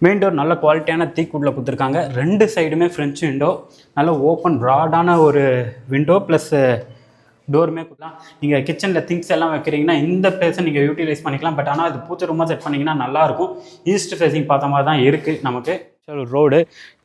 Main door நல்ல குவாலிட்டியான தீக்குட்டில் கொடுத்துருக்காங்க. 2 சைடுமே ஃப்ரெஞ்ச் விண்டோ, நல்ல ஓப்பன் ப்ராடான ஒரு விண்டோ ப்ளஸ் டோருமே கொடுக்கலாம். நீங்கள் கிச்சனில் திங்ஸ் எல்லாம் வைக்கிறீங்கன்னா இந்த பிளேஸை நீங்கள் யூட்டிலைஸ் பண்ணிக்கலாம். பட் ஆனால் அது பூச்சை ரூமாக செட் பண்ணிங்கன்னா நல்லாயிருக்கும். ஈஸ்ட் ஃபேஸிங் பார்த்த மாதிரி தான் இருக்குது நமக்கு ரோடு.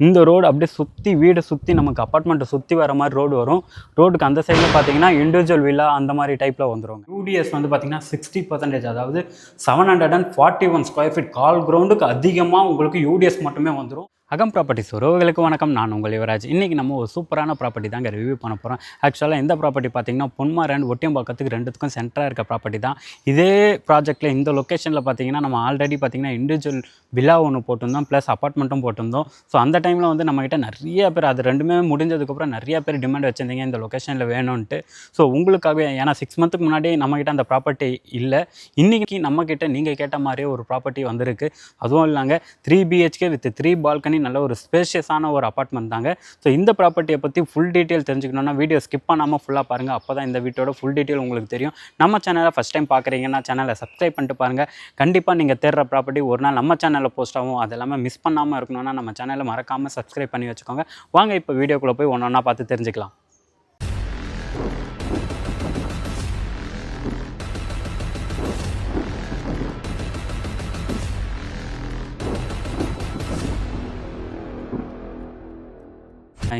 இந்த ரோடு அப்படியே சுற்றி வீடை சுற்றி நமக்கு அப்பார்ட்மெண்ட்டை சுற்றி வர மாதிரி ரோடு வரும். ரோடுக்கு அந்த சைடில் பார்த்தீங்கன்னா இண்டிவிஜுவல் வில்லா அந்த மாதிரி டைப்பில் வந்துடும். யூடிஎஸ் வந்து பார்த்தீங்கன்னா 60%, அதாவது 741 ஸ்கொயர் ஃபீட். கால் கிரவுண்டுக்கு அதிகமாக உங்களுக்கு யூடிஎஸ் மட்டுமே வந்துடும். அகம் ப்ராப்பர்ட்டிஸ் உறவுகளுக்கு வணக்கம். நான் உங்கள் யுவராஜ். இன்றைக்கி நம்ம ஒரு சூப்பரான ப்ராப்பர்ட்டி தாங்க ரிவ்யூ பண்ண போகிறோம். ஆக்சுவலாக இந்த ப்ராப்பர்ட்டி பார்த்திங்கன்னா பொன்மார் அண்ட் ஒட்டியம்பாக்கத்துக்கு ரெண்டுத்துக்கும் சென்டராக இருக்க ப்ராப்பர்ட்டி தான். இதே ப்ராஜெக்ட்டில் இந்த லொக்கேஷனில் பார்த்திங்கன்னா நம்ம ஆல்ரெடி பார்த்திங்கன்னா இண்டிவிஜுவல் வில்லா ஒன்று போட்டிருந்தோம், ப்ளஸ் அப்பார்ட்மெண்ட்டும் போட்டிருந்தோம். ஸோ அந்த டைமில் வந்து நம்மகிட்ட நிறைய பேர், அது ரெண்டுமே முடிஞ்சதுக்கப்புறம் நிறைய பேர் டிமாண்ட் வச்சுருந்தீங்க இந்த லொக்கேஷனில் வேணும்ன்ட்டு. ஸோ உங்களுக்காகவே, ஏன்னா 6 மந்த்துக்கு முன்னாடி நம்மகிட்ட அந்த ப்ராப்பர்ட்டி இல்லை. இன்றைக்கி நம்மக்கிட்ட நீங்கள் கேட்ட மாதிரியே ஒரு ப்ராப்பர்ட்டி வந்திருக்கு. அதுவும் இல்லைங்க 3 BHK வித் 3 பால்கனி, நல்ல ஒரு ஸ்பேஷியஸான ஒரு அப்பார்ட்மெண்ட் தாங்க. ஸோ இந்த ப்ராப்பர்ட்டியை பற்றி ஃபுல் டீட்டெயில் தெரிஞ்சுக்கணுன்னா வீடியோ ஸ்கிப் பண்ணாமல் ஃபுல்லாக பாருங்கள். அப்போ தான் இந்த வீட்டோட ஃபுல் டீட்டெயில் உங்களுக்கு தெரியும். நம்ம சேனலை ஃபஸ்ட் டைம் பார்க்குறீங்கன்னா சேனலை சப்ஸ்கிரைப் பண்ணிட்டு பாருங்கள். கண்டிப்பாக நீங்கள் தேடுற ப்ராப்பர்ட்டி ஒரு நாள் நம்ம சேனலில் போஸ்ட் ஆகும். அது எல்லாமே மிஸ் பண்ணாமல் இருக்கணும்னா நம்ம சேனலை மறக்காமல் சப்ஸ்கிரைப் பண்ணி வச்சுக்கோங்க. வாங்க இப்போ வீடியோக்குள்ளே போய் ஒன்று ஒன்றா பார்த்து தெரிஞ்சுக்கலாம்.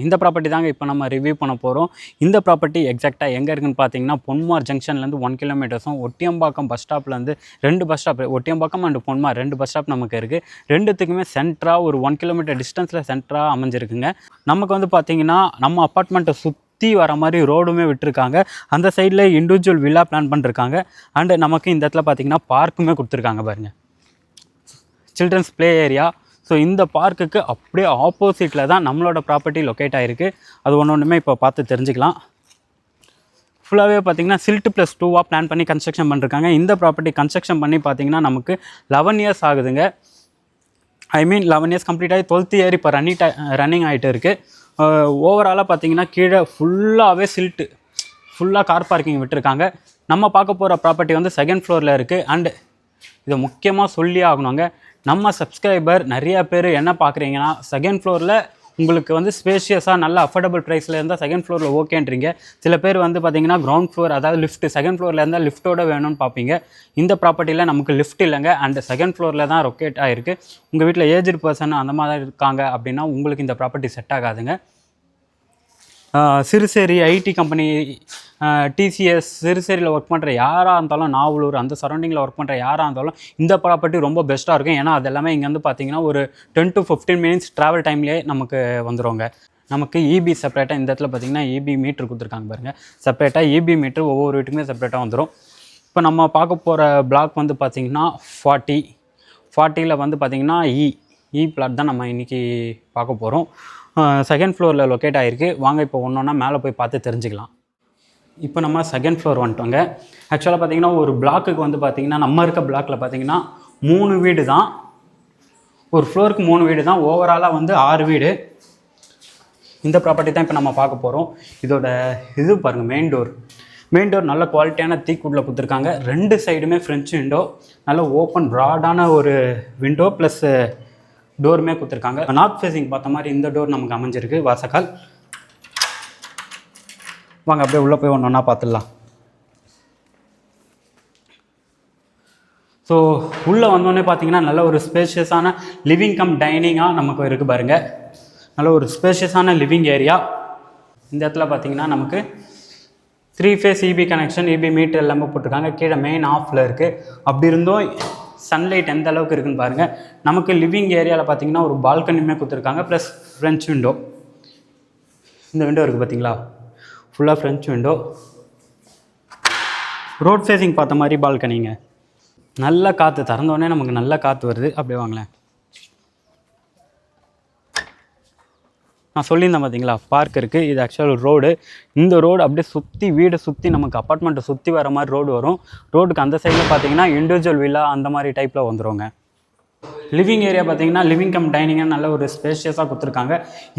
இந்த ப்ராப்பர்ட்டி தாங்க இப்போ நம்ம ரிவ்யூ பண்ண போகிறோம். இந்த ப்ராப்பர்ட்டி எக்ஸாக்டாக எங்கே இருக்குன்னு பார்த்தீங்கன்னா பொன்மார் ஜங்ஷன்லேருந்து 1 கிலோமீட்டர்ஸும், ஒட்டியம்பாக்கம் பஸ் ஸ்டாப்லேருந்து 2 bus stop, Ottiyambakkam and Ponmar 2 bus stop நமக்கு இருக்குது. ரெண்டுத்துக்குமே சென்டராக ஒரு 1 கிலோமீட்டர் டிஸ்டன்ஸில் சென்டராக அமைஞ்சிருக்குங்க. நமக்கு வந்து பார்த்திங்கன்னா நம்ம அப்பார்ட்மெண்ட்டை சுற்றி வர மாதிரி ரோடுமே விட்டுருக்காங்க. அந்த சைடில் இண்டிவிஜுவல் வில்லா பிளான் பண்ணிருக்காங்க. அண்டு நமக்கு இந்த இடத்துல பார்த்திங்கன்னா பார்க்குமே கொடுத்துருக்காங்க பாருங்கள், சில்ட்ரன்ஸ் ப்ளே ஏரியா. ஸோ இந்த பார்க்குக்கு அப்படியே ஆப்போசிட்டில் தான் நம்மளோட ப்ராப்பர்ட்டி லொக்கேட் ஆகிருக்கு. அது ஒன்றுமே இப்போ பார்த்து தெரிஞ்சுக்கலாம். ஃபுல்லாகவே பார்த்திங்கன்னா சில்ட் +2 பிளான் பண்ணி கன்ஸ்ட்ரக்ஷன் பண்ணிருக்காங்க. இந்த ப்ராப்பர்ட்டி கன்ஸ்ட்ரக்ஷன் பண்ணி பார்த்திங்கன்னா நமக்கு 11 இயர்ஸ் ஆகுதுங்க. 11 இயர்ஸ் கம்ப்ளீட் ஆகி 12th இயர் இப்போ ரன்னிங் ஆகிட்டு இருக்குது. ஓவராலாக பார்த்திங்கன்னா கீழே ஃபுல்லாகவே சில்ட்டு, ஃபுல்லாக கார் பார்க்கிங் விட்டுருக்காங்க. நம்ம பார்க்க போகிற ப்ராப்பர்ட்டி வந்து 2nd ஃப்ளோரில் இருக்குது. அண்டு இதை முக்கியமாக சொல்லி ஆகணுங்க, நம்ம சப்ஸ்கிரைபர் நிறையா பேர் என்ன பார்க்குறீங்கன்னா 2nd ஃப்ளோரில் உங்களுக்கு வந்து ஸ்பேஷியஸாக நல்ல அஃபோர்டபுள் ப்ரைஸில் இருந்தால் 2nd ஃப்ளோரில் ஓகேன்றீங்க. சில பேர் வந்து பார்த்திங்கன்னா கிரவுண்ட் ஃப்ளோர், அதாவது லிஃப்ட் 2nd ஃப்ளோரில் இருந்தால் லிஃப்ட்டோட வேணும்னு பார்ப்பீங்க. இந்த ப்ராப்பர்ட்டியில் நமக்கு லிஃப்ட் இல்லைங்க, அண்ட் 2nd ஃப்ளோரில் தான் லொக்கேட் ஆகிருக்கு. உங்கள் வீட்டில் ஏஜ்டு பர்சன் அந்த மாதிரி இருக்காங்க அப்படின்னா உங்களுக்கு இந்த ப்ராப்பர்ட்டி செட் ஆகாதுங்க. சிறுசேரி ஐடி கம்பெனி, டிசிஎஸ், சிறுசேரியில் ஒர்க் பண்ணுற யாராக இருந்தாலும், நாவலூர் அந்த சரௌண்டிங்கில் ஒர்க் பண்ணுற யாராக இருந்தாலும் இந்த ப்ராப்பர்ட்டி ரொம்ப பெஸ்ட்டாக இருக்கும். ஏன்னா அது எல்லாமே இங்கே வந்து பார்த்திங்கன்னா ஒரு 10 to 15 மினிட்ஸ் ட்ராவல் டைம்லேயே நமக்கு வந்துடுங்க. நமக்கு இபி செப்பரேட்டாக இந்த இடத்துல பார்த்திங்கன்னா இபி மீட்ரு கொடுத்துருக்காங்க பாருங்கள். செப்பரேட்டாக இபி மீட்ரு ஒவ்வொரு வீட்டுக்குமே செப்பரேட்டாக வந்துடும். இப்போ நம்ம பார்க்க போகிற பிளாக் வந்து பார்த்திங்கன்னா 40ல் வந்து பார்த்திங்கன்னா இ பிளாட் தான் நம்ம இன்றைக்கி பார்க்க போகிறோம். 2nd ஃப்ளோரில் லொக்கேட் ஆகிருக்கு. வாங்க இப்போ ஒன்றா மேலே போய் பார்த்து தெரிஞ்சுக்கலாம். இப்போ நம்ம 2nd ஃப்ளோர் வந்துட்டோங்க. ஆக்சுவலாக பார்த்திங்கன்னா ஒரு பிளாக்குக்கு வந்து பார்த்திங்கன்னா நம்ம இருக்க பிளாக்கில் பார்த்திங்கன்னா 3 வீடு தான், ஒரு ஃப்ளோருக்கு 3 வீடு தான், ஓவராலாக வந்து 6 வீடு. இந்த ப்ராப்பர்ட்டி தான் இப்போ நம்ம பார்க்க போகிறோம். இதோட இது பாருங்கள், மெயின் டோர் நல்ல குவாலிட்டியான தீக்குட்டில் கொடுத்துருக்காங்க. 2 சைடுமே ஃப்ரெஞ்ச் விண்டோ, நல்ல ஓப்பன் ப்ராடான ஒரு விண்டோ ப்ளஸ் டோருமே கொடுத்துருக்காங்க. நார்த் ஃபேஸிங் பார்த்த மாதிரி இந்த டோர் நமக்கு அமைஞ்சிருக்கு, வாசக்கால். வாங்க அப்படியே உள்ளே போய் ஒன்றா பார்த்துடலாம். ஸோ உள்ளே வந்தோடனே பார்த்தீங்கன்னா நல்ல ஒரு ஸ்பேஷியஸான லிவிங் கம் டைனிங்காக நமக்கு இருக்குது பாருங்கள். நல்ல ஒரு ஸ்பேஷியஸான லிவிங் ஏரியா. இந்த இடத்துல பார்த்தீங்கன்னா நமக்கு 3 face EB connection, EB metre எல்லாமே போட்டிருக்காங்க. கீழே மெயின் ஆஃபில் இருக்குது. அப்படி இருந்தும் சன்லைட் எந்த அளவுக்கு இருக்குன்னு பாருங்கள். நமக்கு லிவிங் ஏரியாவில் பார்த்திங்கன்னா ஒரு பால்கனியுமே கொடுத்துருக்காங்க, ப்ளஸ் ஃப்ரெஞ்ச் விண்டோ. இந்த விண்டோ இருக்குது பார்த்திங்களா, ஃபுல்லாக ஃப்ரெஞ்ச் விண்டோ. ரோட் ஃபேஸிங் பார்த்த மாதிரி பால்கனிங்க. நல்ல காற்று, திறந்தோடனே நமக்கு நல்ல காற்று வருது. அப்படியே வாங்களேன். நான் சொல்லியிருந்தேன் பார்த்தீங்களா, பார்க் இருக்குது. இது ஆக்சுவலாக ரோடு. இந்த ரோடு அப்படியே சுற்றி வீடை சுற்றி நமக்கு அப்பார்ட்மெண்ட்டை சுற்றி வர மாதிரி ரோடு வரும். ரோடுக்கு அந்த சைடில் பார்த்தீங்கன்னா இண்டிவிஜுவல் வில்லா அந்த மாதிரி டைப்பில் வந்துடுங்க. லிவிங் ஏரியா பார்த்தீங்கன்னா லிவிங் கம் டைனிங்காக நல்ல ஒரு ஸ்பேஷியஸாக கொடுத்துருக்காங்க.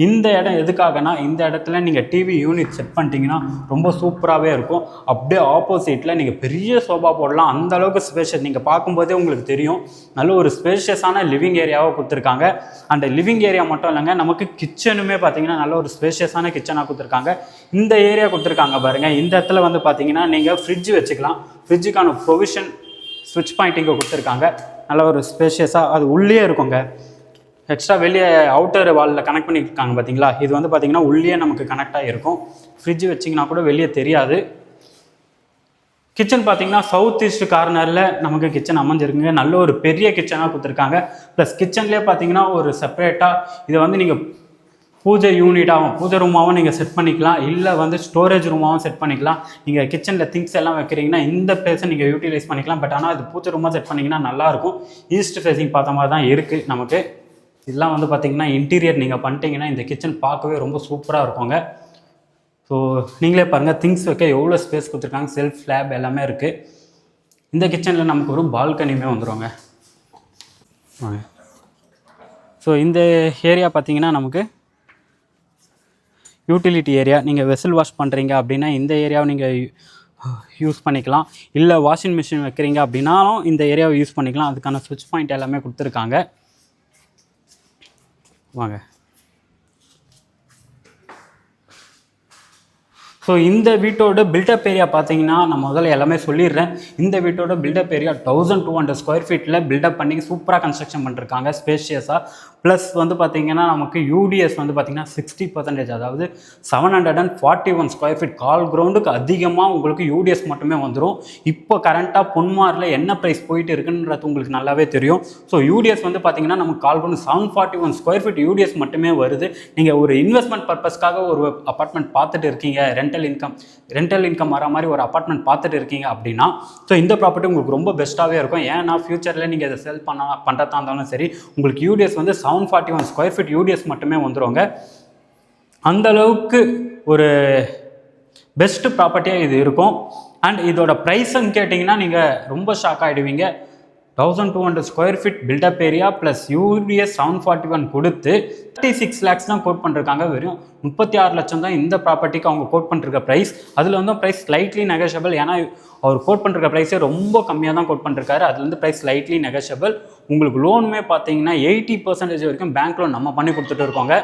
இந்த இடம் எதுக்காகனா, இந்த இடத்துல நீங்கள் டிவி யூனிட் செட் பண்ணிட்டீங்கன்னா ரொம்ப சூப்பராகவே இருக்கும். அப்படியே ஆப்போசிட்டில் நீங்கள் பெரிய சோஃபா போடலாம். அந்த அளவுக்கு ஸ்பேஷியஸ் நீங்கள் பார்க்கும்போதே உங்களுக்கு தெரியும். நல்ல ஒரு ஸ்பேஷியஸான லிவிங் ஏரியாவை கொடுத்துருக்காங்க. அந்த லிவிங் ஏரியா மட்டும் இல்லைங்க, நமக்கு கிச்சனுமே பார்த்தீங்கன்னா நல்ல ஒரு ஸ்பேஷியஸான கிச்சனாக கொடுத்துருக்காங்க. இந்த ஏரியா கொடுத்துருக்காங்க பாருங்கள். இந்த இடத்துல வந்து பார்த்தீங்கன்னா நீங்கள் ஃப்ரிட்ஜ் வச்சுக்கலாம். ஃப்ரிட்ஜுக்கான ப்ரொவிஷன் ஸ்விட்ச் பாயிண்ட் இங்கே கொடுத்துருக்காங்க. நல்ல ஒரு ஸ்பேஷியஸாக அது உள்ளே இருக்குங்க. எக்ஸ்ட்ரா வெளியே அவுட்டர் வாலில் கனெக்ட் பண்ணியிருக்காங்க பார்த்தீங்களா, இது வந்து பார்த்திங்கன்னா உள்ளே நமக்கு கனெக்டாக இருக்கும். ஃப்ரிட்ஜ் வச்சிங்கன்னா கூட வெளியே தெரியாது. கிச்சன் பார்த்தீங்கன்னா சவுத் ஈஸ்ட் கார்னரில் நமக்கு கிச்சன் அமைஞ்சிருக்குங்க. நல்ல ஒரு பெரிய கிச்சனாக கொடுத்துருக்காங்க. ப்ளஸ் கிச்சன்லேயே பார்த்தீங்கன்னா ஒரு செப்பரேட்டாக இதை வந்து நீங்கள் பூஜை யூனிட்டாகவும் பூஜை ரூமாகவும் நீங்கள் செட் பண்ணிக்கலாம். இல்லை வந்து ஸ்டோரேஜ் ரூமாகவும் செட் பண்ணிக்கலாம். நீங்கள் கிச்சனில் திங்ஸ் எல்லாம் வைக்கிறீங்கன்னா இந்த பிளேஸை நீங்கள் யூட்டிலைஸ் பண்ணிக்கலாம். பட் ஆனால் இது பூஜை ரூமாக செட் பண்ணிங்கன்னா நல்லாயிருக்கும். ஈஸ்ட் ஃபேஸிங் பார்த்த மாதிரி தான் இருக்குது நமக்கு. இதெல்லாம் வந்து பார்த்திங்கன்னா இன்டீரியர் நீங்கள் பண்ணிட்டீங்கன்னா இந்த கிச்சன் பார்க்கவே ரொம்ப சூப்பராக இருக்குங்க. ஸோ நீங்களே பாருங்கள், திங்ஸ் வைக்க எவ்வளோ ஸ்பேஸ் கொடுத்துருக்காங்க. செல்ஃப் ஸ்லாப் எல்லாமே இருக்குது. இந்த கிச்சனில் நமக்கு ஒரு பால்கனியுமே வந்துடுவாங்க. ஸோ இந்த ஏரியா பார்த்திங்கன்னா நமக்கு யூட்டிலிட்டி ஏரியா. நீங்கள் வெசல் வாஷ் பண்ணுறீங்க அப்படின்னா இந்த ஏரியாவை நீங்கள் யூஸ் பண்ணிக்கலாம். இல்லை வாஷிங் மிஷின் வைக்கிறீங்க அப்படின்னாலும் இந்த ஏரியாவை யூஸ் பண்ணிக்கலாம். அதுக்கான ஸ்விட்ச் பாயிண்ட் எல்லாமே கொடுத்துருக்காங்க. வாங்க. ஸோ இந்த வீட்டோட பில்டப் ஏரியா பார்த்தீங்கன்னா நான் முதல்ல எல்லாமே சொல்லிடுறேன். இந்த வீட்டோட பில்டப் ஏரியா 1200 ஸ்கொயர் ஃபீட்டில் பில்டப் பண்ணி சூப்பராக கன்ஸ்ட்ரக்ஷன் பண்ணிருக்காங்க, ஸ்பேஷியஸாக. ப்ளஸ் வந்து பார்த்திங்கன்னா நமக்கு யூடிஎஸ் வந்து பார்த்திங்கன்னா 60%, அதாவது 741 ஸ்கொயர் ஃபீட். கால் கிரவுண்டுக்கு அதிகமாக உங்களுக்கு யூடிஎஸ் மட்டுமே வந்துடும். இப்போ கரண்ட்டாக பொன்மாரில் என்ன ப்ரைஸ் போயிட்டு இருக்குன்றது உங்களுக்கு நல்லாவே தெரியும். ஸோ யூடிஎஸ் வந்து பார்த்திங்கன்னா நமக்கு கால் கிரவுண்டு 741 ஸ்கொயர் ஃபீட் யூடிஎஸ் மட்டுமே வருது. நீங்கள் ஒரு இன்வெஸ்ட்மெண்ட் பர்பஸ்க்காக ஒரு அப்பார்ட்மெண்ட் பார்த்துட்டு இருக்கீங்க, ரெண்டல் இன்கம் வர மாதிரி ஒரு அப்பார்ட்மெண்ட் பார்த்துட்டு இருக்கீங்க அப்படின்னா ஸோ இந்த ப்ராப்பர்ட்டி உங்களுக்கு ரொம்ப பெஸ்ட்டாகவே இருக்கும். ஏன்னா ஃபியூச்சரில் நீங்கள் இதை செல் பண்ணுறதா இருந்தாலும் சரி, உங்களுக்கு யூடிஎஸ் வந்து 741 ஸ்கொயர் ஃபீட் யூடிஎஸ் மட்டுமே வந்துடுவாங்க. அந்தளவுக்கு ஒரு பெஸ்ட் ப்ராப்பர்ட்டியாக இது இருக்கும். அண்ட் இதோட ப்ரைஸ்ன்னு கேட்டிங்கன்னா நீங்கள் ரொம்ப ஷாக் ஆகிடுவீங்க. 1200 square feet built up area plus UDS 741 கொடுத்து 36 lakhs தான் கோட் பண்ணிருக்காங்க. வெறும் 36 லட்சம் தான் இந்த ப்ராப்பர்ட்டிக்கு அவங்க கோட் பண்ணிருக்க ப்ரைஸ். அதில் வந்து ப்ரைஸ் ஸ்லைட்லி நெகஷியபிள். ஏன்னா அவர் கோட் பண்ணிருக்க ப்ரைஸே ரொம்ப கம்மியாக தான் கோட் பண்ணிருக்காரு. அதுல வந்து ப்ரைஸ் ஸ்லைட்லி நெகஷியபிள். உங்களுக்கு லோனுமே பார்த்தீங்கன்னா 80% வரைக்கும் பேங்க் லோன் நம்ம பண்ணி கொடுத்துட்டு இருக்கோங்க.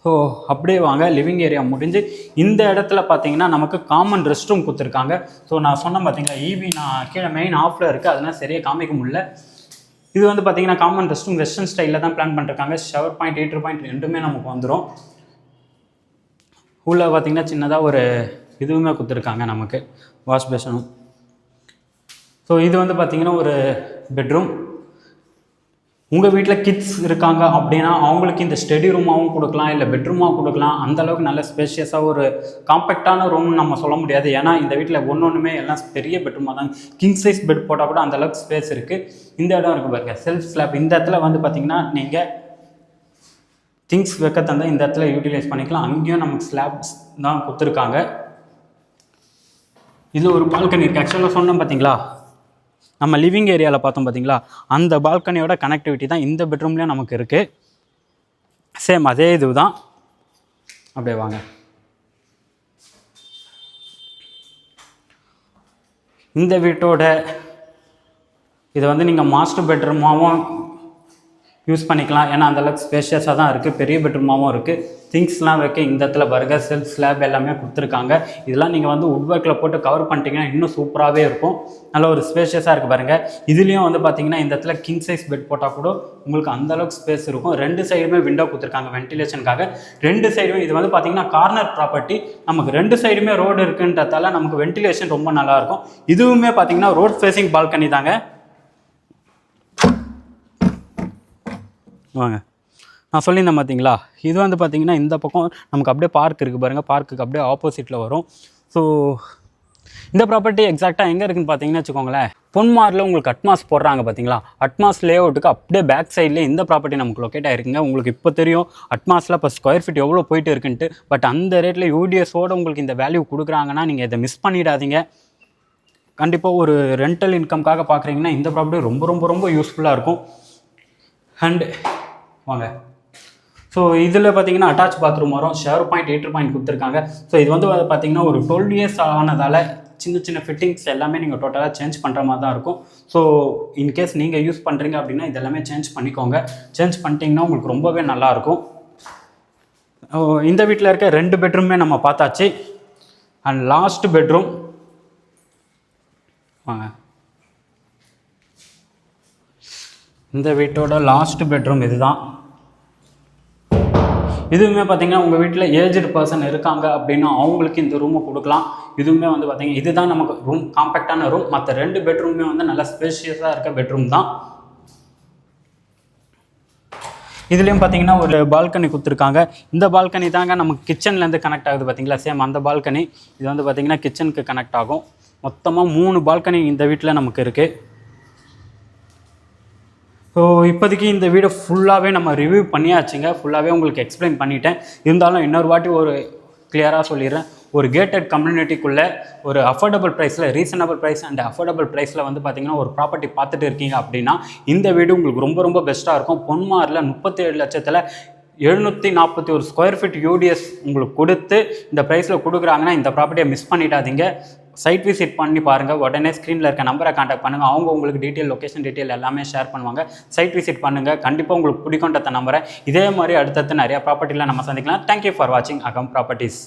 ஸோ அப்படியே வாங்க, லிவிங் ஏரியா முடிஞ்சு இந்த இடத்துல பார்த்தீங்கன்னா நமக்கு காமன் ரெஸ்ட் ரூம் கொடுத்துருக்காங்க. ஸோ நான் சொன்னேன் பார்த்தீங்களா, ஈவி நான் கீழே மெயின் ஆஃபில் இருக்குது, அதனால் சரியாக காமிக்க முடியல. இது வந்து பார்த்தீங்கன்னா காமன் ரெஸ்ட் ரூம் வெஸ்டர்ன் ஸ்டைலில் தான் பிளான் பண்ணிருக்காங்க. ஷவர் பாயிண்ட், ஹீட்டர் பாயிண்ட் ரெண்டுமே நமக்கு வந்துடும். உள்ளே பார்த்தீங்கன்னா சின்னதாக ஒரு இதுவுமே கொடுத்துருக்காங்க நமக்கு, வாஷ் பேஷனும். ஸோ இது வந்து பார்த்தீங்கன்னா ஒரு பெட்ரூம். உங்கள் வீட்டில் கிட்ஸ் இருக்காங்க அப்படின்னா அவங்களுக்கு இந்த ஸ்டடி ரூமாகவும் கொடுக்கலாம், இல்லை பெட்ரூமாக கொடுக்கலாம். அந்தளவுக்கு நல்ல ஸ்பேஷியஸாக ஒரு காம்பேக்டான ரூம்னு நம்ம சொல்ல முடியாது. ஏன்னா இந்த வீட்டில் ஒன்றுமே எல்லாம் பெரிய பெட்ரூமாக தான். கிங் சைஸ் பெட் போட்டால் கூட அந்தளவுக்கு ஸ்பேஸ் இருக்குது. இந்த இடம் இருக்குது பாருங்கள், செல்ஃப் ஸ்லாப். இந்த இடத்துல வந்து பார்த்திங்கன்னா நீங்கள் திங்ஸ் வைக்க தந்தால் இந்த இடத்துல யூட்டிலைஸ் பண்ணிக்கலாம். அங்கேயும் நமக்கு ஸ்லாப்ஸ் தான் கொடுத்துருக்காங்க. இதில் ஒரு பால்கனி இருக்குது. ஆக்சுவலாக சொன்னோம் பார்த்தீங்களா, நம்ம லிவிங் ஏரியாவில் பார்த்தோம் பார்த்தீங்களா, அந்த பால்கனியோட கனெக்டிவிட்டி தான் இந்த பெட்ரூம்லேயும் நமக்கு இருக்குது. சேம் அதே இது தான். அப்படியே வாங்க. இந்த வீட்டோட இதை வந்து நீங்கள் மாஸ்டர் பெட்ரூமாகவும் யூஸ் பண்ணிக்கலாம். ஏன்னா அந்தளவுக்கு ஸ்பேஷியஸாக தான் இருக்குது. பெரிய பெட்ரூமாகவும் இருக்குது. திங்ஸ்லாம் வைக்க இந்த இடத்துல பர்கர், செல்ஃப் ஸ்லாப் எல்லாமே கொடுத்துருக்காங்க. இதெல்லாம் நீங்கள் வந்து உட் ஒர்க்கில் போட்டு கவர் பண்ணிட்டீங்கன்னா இன்னும் சூப்பராகவே இருக்கும். நல்ல ஒரு ஸ்பேஷியஸாக இருக்குது பாருங்கள். இதுலேயும் வந்து பார்த்தீங்கன்னா இந்த இடத்துல கிங் சைஸ் பெட் போட்டால் கூட உங்களுக்கு அந்தளவுக்கு ஸ்பேஸ் இருக்கும். ரெண்டு சைடுமே விண்டோ கொடுத்துருக்காங்க வென்டிலேஷனுக்காக. ரெண்டு சைடுமே இது வந்து பார்த்தீங்கன்னா கார்னர் ப்ராப்பர்ட்டி. நமக்கு ரெண்டு சைடுமே ரோடு இருக்குன்றதால நமக்கு வென்டிலேஷன் ரொம்ப நல்லாயிருக்கும். இதுவுமே பார்த்தீங்கன்னா ரோட் ஃபேஸிங் பால்கனி தாங்க. வாங்க, நான் சொல்லியிருந்தேன் பார்த்தீங்களா, இது வந்து பார்த்தீங்கன்னா இந்த பக்கம் நமக்கு அப்படியே பார்க் இருக்குது பாருங்கள். பார்க்குக்கு அப்படியே ஆப்போசிட்டில் வரும். ஸோ இந்த ப்ராப்பர்ட்டி எக்ஸாக்டாக எங்கே இருக்குதுன்னு பார்த்தீங்கன்னா வச்சுக்கோங்களேன், பொன்மாரில் உங்களுக்கு அட்மாஸ் போடுறாங்க பார்த்தீங்களா, அட்மாஸ் லே அவுட்டுக்கு அப்படியே பேக் சைட்லேயே இந்த ப்ராப்பர்ட்டி நமக்கு லொக்கேட் ஆகிருக்குங்க. உங்களுக்கு இப்போ தெரியும் அட்மாஸில் இப்போ ஸ்கொயர் ஃபீட் எவ்வளோ போயிட்டு இருக்குன்ட்டு. பட் அந்த ரேட்டில் யூடிஎஸோடு உங்களுக்கு இந்த வேல்யூ கொடுக்குறாங்கன்னா நீங்கள் இதை மிஸ் பண்ணிடாதீங்க. கண்டிப்பாக ஒரு ரெண்டல் இன்கம்காக பார்க்குறீங்கன்னா இந்த ப்ராப்பர்ட்டி ரொம்ப ரொம்ப ரொம்ப யூஸ்ஃபுல்லாக இருக்கும். அண்ட் வாங்க, ஸோ இதில் பார்த்தீங்கன்னா அட்டாச் பாத்ரூம் வரும், ஷவர் பாயிண்ட் ஹீட்டர் பாயிண்ட் கொடுத்துருக்காங்க. ஸோ இது வந்து பார்த்தீங்கன்னா ஒரு 12 இயர்ஸ் ஆனதால் சின்ன சின்ன ஃபிட்டிங்ஸ் எல்லாமே நீங்கள் டோட்டலாக சேஞ்ச் பண்ணுற மாதிரி தான் இருக்கும். ஸோ இன்கேஸ் நீங்கள் யூஸ் பண்ணுறீங்க அப்படின்னா இதெல்லாமே சேஞ்ச் பண்ணிக்கோங்க. சேஞ்ச் பண்ணிட்டீங்கன்னா உங்களுக்கு ரொம்பவே நல்லாயிருக்கும். இந்த வீட்டில் இருக்க 2 பெட்ரூமே நம்ம பார்த்தாச்சு. அண்ட் லாஸ்ட் பெட்ரூம் வாங்க, இந்த வீட்டோட லாஸ்ட் பெட்ரூம் இதுதான். இதுவுமே பார்த்தீங்கன்னா உங்கள் வீட்டில் ஏஜ்டு பர்சன் இருக்காங்க அப்படின்னா அவங்களுக்கு இந்த ரூமை கொடுக்கலாம். இதுவுமே வந்து பார்த்தீங்கன்னா இதுதான் நமக்கு ரூம், காம்பேக்டான ரூம். மற்ற 2 பெட்ரூமே வந்து நல்லா ஸ்பேஷியஸாக இருக்க பெட்ரூம் தான். இதுலேயும் பார்த்தீங்கன்னா ஒரு பால்கனி கொடுத்துருக்காங்க. இந்த பால்கனி தாங்க நமக்கு கிச்சன்லேருந்து கனெக்ட் ஆகுது பார்த்தீங்களா, சேம் அந்த பால்கனி. இது வந்து பார்த்தீங்கன்னா கிச்சனுக்கு கனெக்ட் ஆகும். மொத்தமாக 3 பால்கனி இந்த வீட்டில் நமக்கு இருக்குது. ஸோ இப்போதைக்கு இந்த வீடை ஃபுல்லாகவே நம்ம ரிவ்யூ பண்ணியாச்சுங்க. ஃபுல்லாகவே உங்களுக்கு எக்ஸ்பிளைன் பண்ணிட்டேன். இருந்தாலும் இன்னொரு வாட்டி ஒரு கிளியராக சொல்லிடுறேன். ஒரு கேட்டட் கம்யூனிட்டிக்குள்ளே ஒரு அஃபோர்டபுள் ப்ரைஸில், ரீசனபிள் ப்ரைஸ் அண்ட் அஃபோர்டபுள் ப்ரைஸில் வந்து பார்த்திங்கன்னா ஒரு ப்ராப்பர்ட்டி பார்த்துட்டு இருக்கீங்க அப்படின்னா இந்த வீடு உங்களுக்கு ரொம்ப ரொம்ப பெஸ்ட்டாக இருக்கும். பொன்மாரில் 37 லட்சத்தில் 741 ஸ்கொயர் ஃபீட் யூடிஎஸ் உங்களுக்கு கொடுத்து இந்த ப்ரைஸில் கொடுக்குறாங்கன்னா இந்த ப்ராப்பர்ட்டியை மிஸ் பண்ணிடாதீங்க. சைட் விசிட் பண்ணி பாருங்கள். உடனே ஸ்க்ரீனில் இருக்க நம்பரை காண்டாக்ட் பண்ணுங்கள். அவங்க உங்களுக்கு டீட்டெயில், லொக்கேஷன் டீட்டெயில் எல்லாமே ஷேர் பண்ணுவாங்க. சைட் விசிட் பண்ணுங்கள். கண்டிப்பாக உங்களுக்கு பிடிக்கும்ன்றத நம்புறேன். இதே மாதிரி அடுத்தடுத்து நிறையா ப்ராப்பர்ட்டியில் நம்ம சந்திக்கலாம். தேங்க்யூ ஃபார் வாட்சிங் அகம் ப்ராப்பர்ட்டிஸ்.